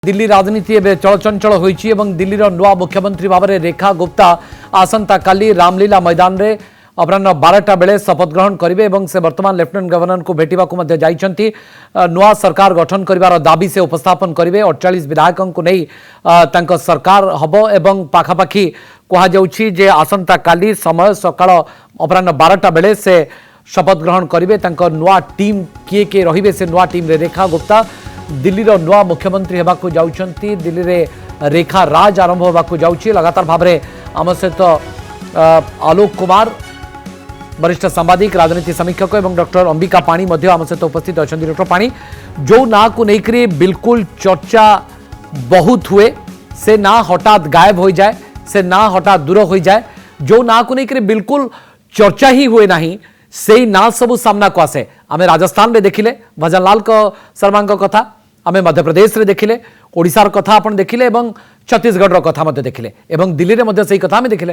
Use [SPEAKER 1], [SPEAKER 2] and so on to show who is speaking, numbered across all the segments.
[SPEAKER 1] दिल्ली राजनीति एवं चलचंचल होइछि एवं दिल्लीर नुआ मुख्यमंत्री भाव में रेखा गुप्ता आसंता काली रामलीला मैदान रे अपराह्न 12टा बेले शपथ ग्रहण करेंगे और से वर्तमान लेफ्टिनेंट गवर्नर को भेटा जाइछंती। नुआ सरकार गठन करिवार दाबी से उपस्थापन करेंगे। 48 विधायकों को नहीं तांको सरकार हबो एवं पाखापाखि कहा जाउछि जे आसंता काली समय सकाळ अपराह्न 12टा बेले से शपथ ग्रहण करेंगे। तांको नुआ टीम किए रहिबे से नुआ टीम रे रेखा गुप्ता दिल्ली रो नुआ मुख्यमंत्री हेबाकू जाउछंती। दिल्ली रे रेखा राज आरंभ होबाकू जाउछि। लगातार भाव में आम सहित आलोक कुमार वरिष्ठ सांबादिक राजनीति समीक्षक और डॉक्टर अंबिका पाणी मध्य आम सहित उपस्थित अच्छा। डॉक्टर पाणी, जो ना को लेकर बिल्कुल चर्चा बहुत हुए से ना हठात गायब हो जाए, से ना हठात दूर हो जाए, जो ना को लेकर बिल्कुल चर्चा ही हुए नहीं से ना सब सामना को आसे। आम राजस्थान में देखिले भजनलाल शर्मा कथा, आम मध्य प्रदेश रे देखिले, ओडिशार कथा आपण देखिले एवं छत्तीसगढ़ रो कथा मध्य देखिले एवं दिल्ली रे मध्य सही कथा आम देखिले।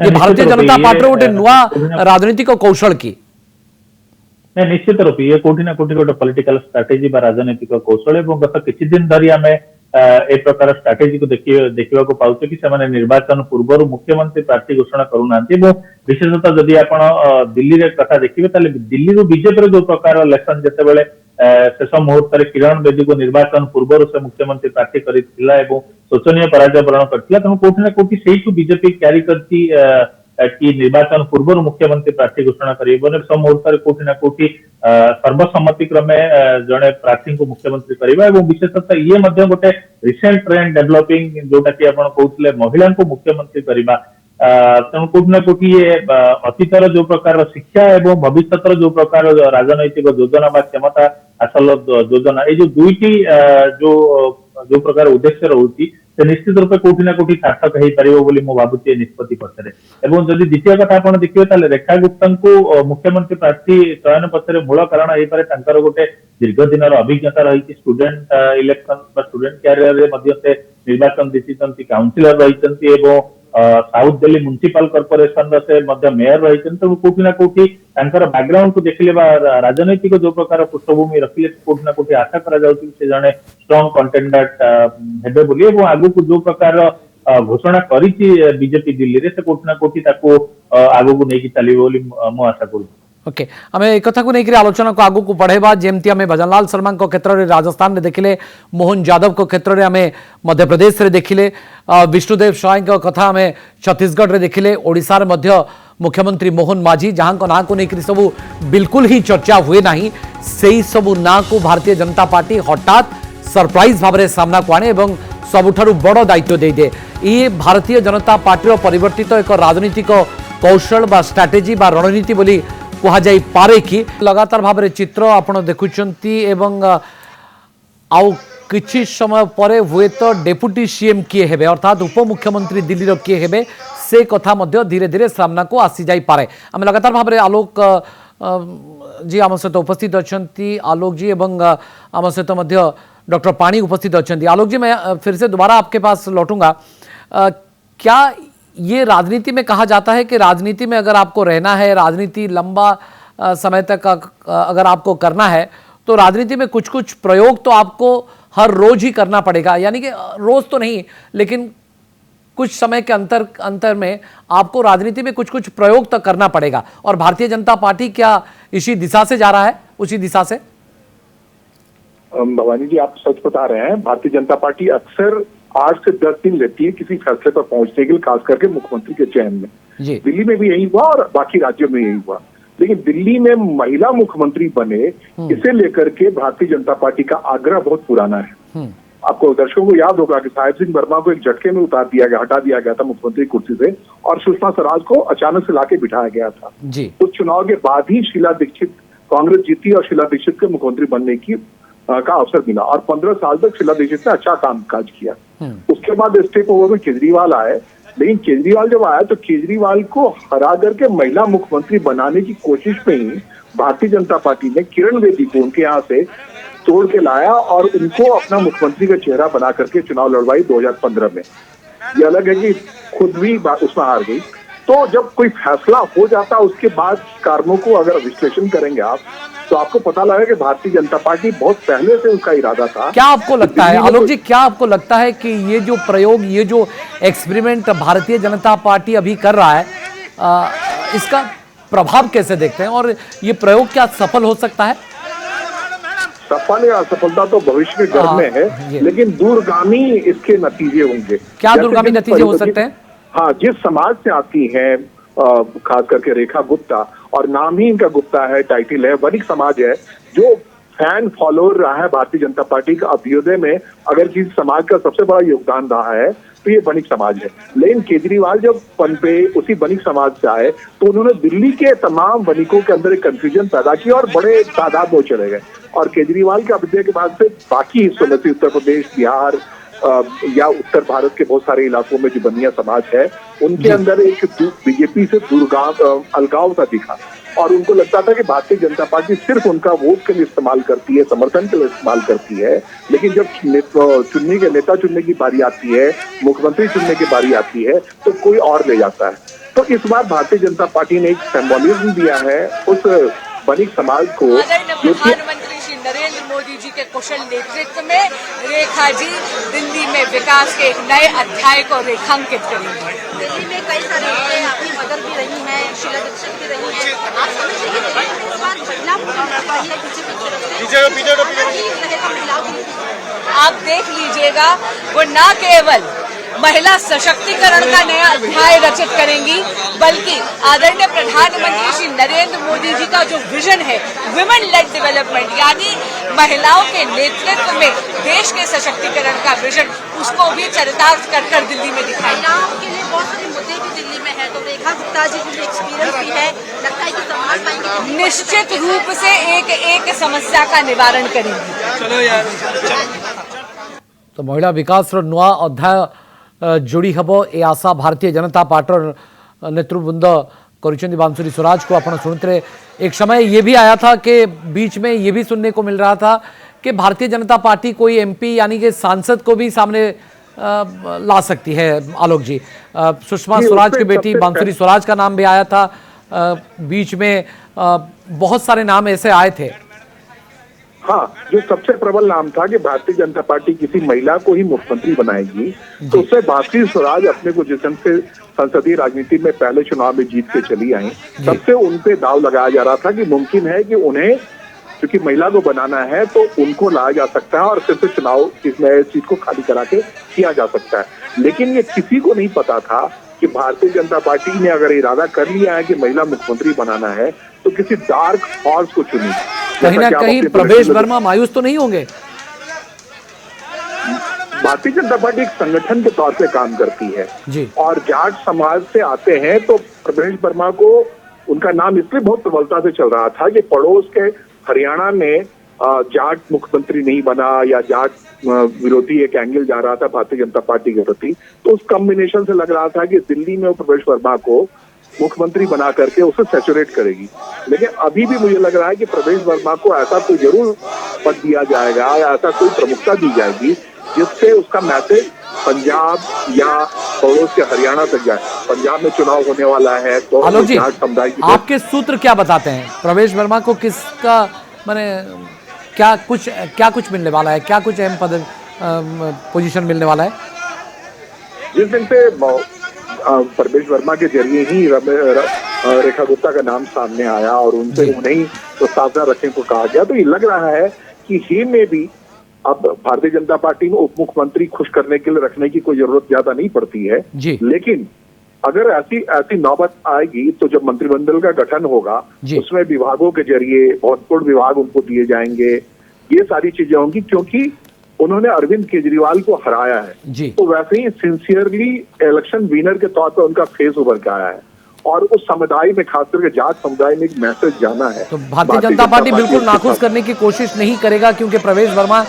[SPEAKER 1] ये भारतीय जनता पार्टी गोटे नुआ राजनीतिक कौशल की
[SPEAKER 2] निश्चित रूप ये कोठी ना कोठी गोटे पॉलिटिकल स्ट्रेटेजी बा राजनीतिक कौशल एवं गत किछि दिन धरि आमे ए प्रकार स्ट्रेटेजी को देखिबा को पाउछे कि से माने निर्वाचन पूर्व मुख्यमंत्री प्रार्थी घोषणा करूनांती एवं विशेषतः जदि आपण दिल्ली रे कथा देखिबे ताले दिल्ली रो बीजेपी रो जो प्रकार इलेक्शन जते बेले शेष मुहूर्त किरण बेदी को निर्वाचन पूर्व से मुख्यमंत्री प्रार्थी करथिला एवं शोचनीय पराजय वरण करथिला। तेणु कोठी ना कोठी सेही बीजेपी क्यारी करती कि निर्वाचन पूर्व मुख्यमंत्री प्रार्थी घोषणा करेबो सब मुहूर्त कोठी ना कोठी सर्वसम्मति क्रमे जड़े प्रार्थी को मुख्यमंत्री करबा एवं विशेषतः ये मध्य गोटे रिसेंट ट्रेंड डेवलपिंग जोटा कि आपण कहउतले महिला को मुख्यमंत्री करबा। तेणु कोठी ना कोठी ये अतीतर जो प्रकार शिक्षा एवं भविष्य जो प्रकार राजनैतिक योजना बा क्षमता हासिल योजना ये जो दुईटी जो प्रकार उद्देश्य रहुची से निश्चित रूप कोठी ना कोठी सार्थक हो पारिबो बोली मो भाबुची निष्पत्ति पछरे। एवं जदि द्वितीय कथा आपण देखिबे ताले रेखा गुप्ता को मुख्यमंत्री प्रार्थी चयन पछरे मूल कारण हे पारे तांकर गोटे दीर्घ दिनर अभिज्ञता रही स्टूडेंट इलेक्शन बा स्टूडेंट कैरियर रे मध्य से निर्वाचन जीतिचंती, काउंसिलर रहिचंती एवं साउथ दिल्ली म्युनिसिपल कॉर्पोरेशन से मध्य मेयर रही। तो कोठी ना कोठी बैकग्राउंड को देखिले राजनैतिक जो प्रकार पृष्ठभूमि रखिले कोठी ना कोठी आशा करा जाउछि से जने स्ट्रांग कंटेंडर हेबे बोली एवं आगु को जो प्रकार घोषणा करिछि बीजेपी दिल्ली रे से कोठी ना कोठी ताको आगु को नेकी चलिबो बोली मो आशा करू।
[SPEAKER 1] ओके, आम एक कथा को लेकर आलोचना को आगू को बढ़ेबा। जेमती आम भजनलाल शर्मा को क्षेत्र में राजस्थान में देखिले, मोहन यादव को क्षेत्र में आम मध्य प्रदेश रे देखिले, विष्णुदेव साय को कथा आम छत्तीसगढ़ रे देखिले, ओडिशा रे मध्य मुख्यमंत्री मोहन माझी जहां को ना को लेकर सब बिल्कुल ही चर्चा हुए नहीं से सब ना को भारतीय जनता पार्टी हठात सरप्राइज भाव में सामना को आने और सबुठारु बड़ दायित्व दे दे। ये भारतीय जनता पार्टी परिवर्तित एक राजनीतिक कौशल बा स्ट्राटेजी बा रणनीति बोली कहा जाई पारे कि लगातार भाव में चित्र आपण देखुचंती एवं आउ किछि समय परे हुए तो डेप्यूटी सीएम किए हेबे अर्थात उपमुख्यमंत्री दिल्ली रो किए हेबे से कथा मध्य धीरे धीरे सामना को आसी जाई पारे। आम लगातार भाव में आलोक जी आम सहित उपस्थित अच्छी। आलोक जी एवं आम सहित मध्य डॉक्टर पाणी उपस्थित अच्छी। आलोक जी, मैं फिर से दोबारा आपके पास लौटूंगा। क्या ये राजनीति में कहा जाता है कि राजनीति में अगर आपको रहना है, राजनीति लंबा समय तक अगर आपको करना है तो राजनीति में कुछ कुछ प्रयोग तो आपको हर रोज ही करना पड़ेगा, यानी कि रोज तो नहीं लेकिन कुछ समय के अंतर में आपको राजनीति में कुछ कुछ प्रयोग तो करना पड़ेगा। और भारतीय जनता पार्टी क्या इसी दिशा से जा रहा है, उसी दिशा से?
[SPEAKER 3] भवानी जी, आप सच बता रहे हैं। भारतीय जनता पार्टी अक्सर 8 से 10 दिन लेती है किसी फैसले पर पहुंचने के लिए, खास करके मुख्यमंत्री के चयन में। दिल्ली में भी यही हुआ और बाकी राज्यों में यही हुआ, लेकिन दिल्ली में महिला मुख्यमंत्री बने इसे लेकर के भारतीय जनता पार्टी का आग्रह बहुत पुराना है। आपको दर्शकों को याद होगा कि साहिब सिंह वर्मा को एक झटके में हटा दिया गया था मुख्यमंत्री कुर्सी से और सुषमा स्वराज को अचानक से लाके बिठाया गया था। तो चुनाव के बाद ही शीला दीक्षित, कांग्रेस जीती और शीला दीक्षित के मुख्यमंत्री बनने की का अवसर मिला और 15 साल तक शीला दीक्षित ने अच्छा काम काज किया। उसके बाद स्टेप ओवर में केजरीवाल आए, लेकिन केजरीवाल जब आया तो केजरीवाल को हरा करके महिला मुख्यमंत्री बनाने की कोशिश में ही भारतीय जनता पार्टी ने किरण बेदी को उनके यहाँ से तोड़ के लाया और उनको अपना मुख्यमंत्री का चेहरा बना करके चुनाव लड़वाई 2015 में। ये अलग है कि खुद भी उसमें हार गई, तो जब कोई फैसला हो जाता है उसके बाद कारणों को अगर विश्लेषण करेंगे आप, तो आपको पता लगेगा कि भारतीय जनता पार्टी बहुत पहले से उसका इरादा था।
[SPEAKER 1] क्या आपको लगता है आलोक जी, क्या आपको लगता है कि ये जो प्रयोग, ये जो एक्सपेरिमेंट भारतीय जनता पार्टी अभी कर रहा है, इसका प्रभाव कैसे देखते हैं और ये प्रयोग क्या सफल हो सकता है?
[SPEAKER 3] सफल या असफलता तो भविष्य के घर में है, लेकिन दूरगामी इसके नतीजे होंगे।
[SPEAKER 1] क्या दूरगामी नतीजे हो सकते हैं?
[SPEAKER 3] हाँ, जिस समाज से आती है खास करके रेखा गुप्ता, और नाम ही इनका गुप्ता है, टाइटल है, वणिक समाज है, जो फैन फॉलोअर रहा है भारतीय जनता पार्टी का। अभ्युदय में अगर किसी समाज का सबसे बड़ा योगदान रहा है तो ये वणिक समाज है। लेकिन केजरीवाल जब पनपे उसी वणिक समाज से आए तो उन्होंने दिल्ली के तमाम वणिकों के अंदर एक कंफ्यूजन पैदा किया और बड़े तादाद में चले गए। और केजरीवाल के अभ्युदय के बाद से बाकी हिस्सों में से उत्तर प्रदेश, बिहार या उत्तर भारत के बहुत सारे इलाकों में जो बनिया समाज है, उनके अंदर एक बीजेपी से अलगाव सा दिखा और उनको लगता था कि भारतीय जनता पार्टी सिर्फ उनका वोट के लिए इस्तेमाल करती है, समर्थन के लिए इस्तेमाल करती है, लेकिन जब नेता चुनने की बारी आती है, मुख्यमंत्री चुनने की बारी आती है, तो कोई और ले जाता है। तो इस बार भारतीय जनता पार्टी ने एक सिंबोलिज्म दिया है उस वणिक समाज को, जो कि
[SPEAKER 4] नरेंद्र मोदी जी के कुशल नेतृत्व में रेखा जी दिल्ली में विकास के एक नए अध्याय को रेखांकित करेंगे।
[SPEAKER 5] दिल्ली में कई सारे मुद्दे, आपकी मदर भी रही हैं, शीला दीक्षित भी रही हैं, आप समझते हैं कि इस बार महिला
[SPEAKER 4] आप देख लीजिएगा, वो न केवल महिला सशक्तिकरण का नया अध्याय रचित करेंगी, बल्कि आदरणीय प्रधानमंत्री श्री नरेंद्र मोदी जी का जो विजन है विमेन लेड डेवलपमेंट, यानी महिलाओं के नेतृत्व में देश के सशक्तिकरण का विजन, उसको भी चरितार्थ कर दिल्ली में दिखाएंगे।
[SPEAKER 5] महिलाओं के लिए बहुत सारे मुद्दे भी दिल्ली में है, तो रेखा गुप्ता जी की एक्सपीरियंस भी है, लगता है कि संभाल पाएंगे।
[SPEAKER 4] निश्चित रूप से एक एक समस्या का निवारण करेंगी।
[SPEAKER 6] चलो यार।
[SPEAKER 1] तो महिला विकास नुआ अध्याय जोड़ी हब ए आशा भारतीय जनता पार्टी नेतृवृंद कर बांसुरी स्वराज को आप सुनते। एक समय ये भी आया था कि बीच में ये भी सुनने को मिल रहा था कि भारतीय जनता पार्टी कोई एमपी यानी कि सांसद को भी सामने ला सकती है। आलोक जी, सुषमा स्वराज की बेटी बांसुरी स्वराज का नाम भी आया था, बीच में बहुत सारे नाम ऐसे आए थे।
[SPEAKER 3] हाँ, जो सबसे प्रबल नाम था कि भारतीय जनता पार्टी किसी महिला को ही मुख्यमंत्री बनाएगी, तो उससे बांसुरी स्वराज अपने को जिस ढंग से संसदीय राजनीति में पहले चुनाव में जीत के चली आई, तब से उन पे दाव लगाया जा रहा था कि मुमकिन है कि उन्हें, क्योंकि महिला को बनाना है, तो उनको लाया जा सकता है और फिर से चुनाव इसमें सीट को खाली करा के किया जा सकता है। लेकिन ये किसी को नहीं पता था कि भारतीय जनता पार्टी ने अगर इरादा कर लिया है कि महिला मुख्यमंत्री बनाना है, तो किसी डार्क हॉर्स को चुनी।
[SPEAKER 1] कहीं ना कहीं प्रवेश वर्मा मायूस तो नहीं होंगे?
[SPEAKER 3] भारतीय जनता पार्टी एक संगठन के तौर पे काम करती है
[SPEAKER 1] जी,
[SPEAKER 3] और जाट समाज से आते हैं, तो प्रवेश वर्मा को उनका नाम इसलिए बहुत प्रबलता से चल रहा था कि पड़ोस के हरियाणा में जाट मुख्यमंत्री नहीं बना या जाट विरोधी एक एंगल जा रहा था भारतीय जनता पार्टी के प्रति, तो उस कॉम्बिनेशन से लग रहा था कि दिल्ली में वो प्रवेश वर्मा को मुख्यमंत्री बना करके उसे सैचुरेट करेगी। लेकिन अभी भी मुझे लग रहा है कि प्रवेश वर्मा को ऐसा कोई जरूर पद दिया जाएगा या ऐसा कोई प्रमुखता दी जाएगी जिससे उसका मैसेज पंजाब या पड़ोस के हरियाणा तक जाए। पंजाब में चुनाव होने वाला है, तो
[SPEAKER 1] आलोक जी, आपके सूत्र क्या बताते हैं? प्रवेश वर्मा को किसका माने क्या कुछ मिलने वाला है, क्या कुछ अहम पद पोजीशन मिलने वाला है?
[SPEAKER 3] जिस दिन से प्रवेश वर्मा के जरिए ही रेखा गुप्ता का नाम सामने आया और उनसे उन्हें प्रस्तावना रखने को कहा गया, तो ये लग रहा है कि ही में भी अब भारतीय जनता पार्टी में उप मुख्यमंत्री खुश करने के लिए रखने की कोई जरूरत ज्यादा नहीं पड़ती है। लेकिन अगर ऐसी नौबत आएगी तो जब मंत्रिमंडल का गठन होगा, उसमें विभागों के जरिए महत्वपूर्ण विभाग उनको दिए जाएंगे, ये सारी चीजें होंगी, क्योंकि उन्होंने अरविंद केजरीवाल को हराया है। तो वैसे ही सिंसियरली इलेक्शन विनर के तौर पर उनका फेस उभर के आया है और उस समुदाय में, खासकर के जाट समुदाय में एक मैसेज जाना है।
[SPEAKER 1] तो भारतीय जनता पार्टी बिल्कुल नाखुश करने की कोशिश नहीं करेगा, क्योंकि प्रवेश वर्मा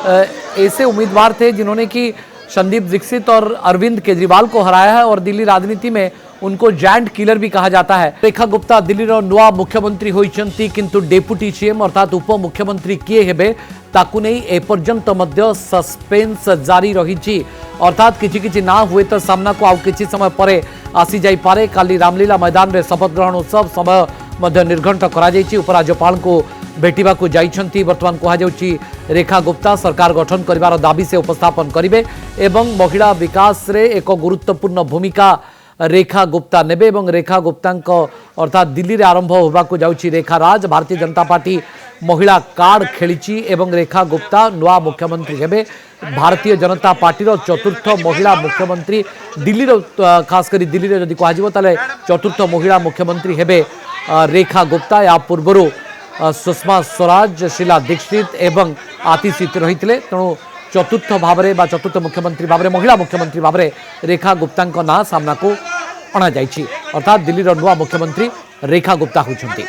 [SPEAKER 1] ऐसे उम्मीदवार थे जिन्होंने कि संदीप दीक्षित और अरविंद केजरीवाल को हराया है और दिल्ली राजनीति में उनको जायंट किलर भी कहा जाता है। रेखा गुप्ता दिल्ली नुआ मुख्यमंत्री होइचंती, किंतु डेप्यूटी सीएम अर्थात उप मुख्यमंत्री किए हेबे ताकू नहीं एपर्यंत मध्य सस्पेंस जारी रही, अर्थात किछि किछि ना हुए तो सामना को आउ किछि समय परे आसी जाई पारे। काली रामलीला मैदान में शपथ ग्रहण उत्सव समय मध्य निर्घंट करा जायछि। उपराज्यपाल को भेटिबा को जाइछंती। वर्तमान कहा जाउछि रेखा गुप्ता सरकार गठन करिवार दाबी से उपस्थापन करिवे एवं महिला विकास रे एक गुरुत्वपूर्ण भूमिका रेखा गुप्ता नेबे एवं रेखा गुप्तांको अर्थात दिल्ली रे आरंभ होबाकू जाउछि रेखा राज। भारतीय जनता पार्टी महिला कार्ड खेलिछि एवं रेखा गुप्ता नुआ मुख्यमंत्री हेबे। भारतीय जनता पार्टी रो चतुर्थ महिला मुख्यमंत्री दिल्ली रो खास करी दिल्ली रे जदि कहजिवो ताले चतुर्थ महिला मुख्यमंत्री हेबे रेखा गुप्ता। या पूर्वरु सुषमा स्वराज शीला दीक्षित एवं आतिशित रहितले तेणु चतुर्थ भावरे बा चतुर्थ मुख्यमंत्री भावरे महिला मुख्यमंत्री भावरे रेखा गुप्ता ना सामना को अणा जाइछि। अर्थात दिल्ली रो नुआ मुख्यमंत्री रेखा गुप्ता होइछंती।